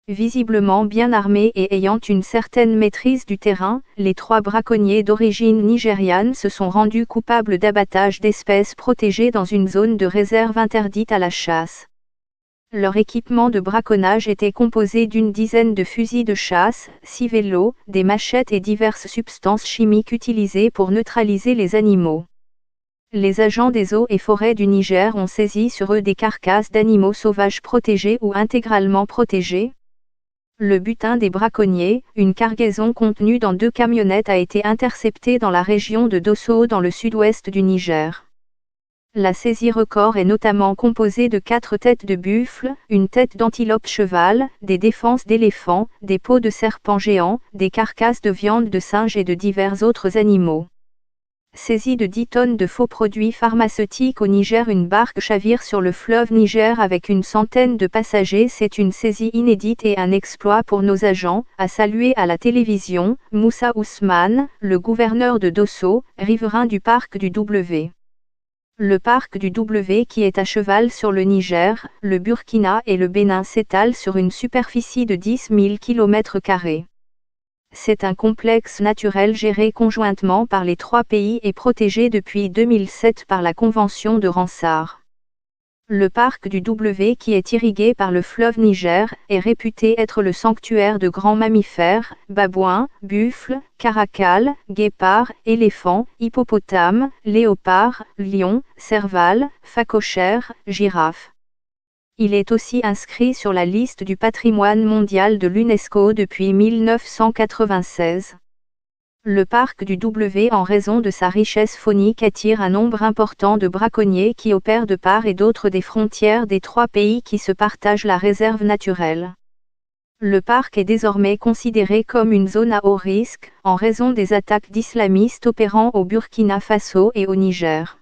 Visiblement bien armés et ayant une certaine maîtrise du terrain, les 3 braconniers d'origine nigériane se sont rendus coupables d'abattage d'espèces protégées dans une zone de réserve interdite à la chasse. Leur équipement de braconnage était composé d'une dizaine de fusils de chasse, 6 vélos, des machettes et diverses substances chimiques utilisées pour neutraliser les animaux. Les agents des eaux et forêts du Niger ont saisi sur eux des carcasses d'animaux sauvages protégés ou intégralement protégés. Le butin des braconniers, une cargaison contenue dans 2 camionnettes, a été interceptée dans la région de Dosso dans le sud-ouest du Niger. La saisie record est notamment composée de 4 têtes de buffle, une tête d'antilope cheval, des défenses d'éléphants, des peaux de serpents géants, des carcasses de viande de singe et de divers autres animaux. Saisie de 10 tonnes de faux produits pharmaceutiques au Niger. Une barque chavire sur le fleuve Niger avec une centaine de passagers. C'est une saisie inédite et un exploit pour nos agents, a salué à la télévision Moussa Ousmane, le gouverneur de Dosso, riverain du parc du W. Le parc du W, qui est à cheval sur le Niger, le Burkina et le Bénin, s'étale sur une superficie de 10 000 km². C'est un complexe naturel géré conjointement par les 3 pays et protégé depuis 2007 par la Convention de Ramsar. Le parc du W, qui est irrigué par le fleuve Niger, est réputé être le sanctuaire de grands mammifères, babouins, buffles, caracals, guépards, éléphants, hippopotames, léopards, lions, servals, phacochères, girafes. Il est aussi inscrit sur la liste du patrimoine mondial de l'UNESCO depuis 1996. Le parc du W, en raison de sa richesse faunique, attire un nombre important de braconniers qui opèrent de part et d'autre des frontières des 3 pays qui se partagent la réserve naturelle. Le parc est désormais considéré comme une zone à haut risque, en raison des attaques d'islamistes opérant au Burkina Faso et au Niger.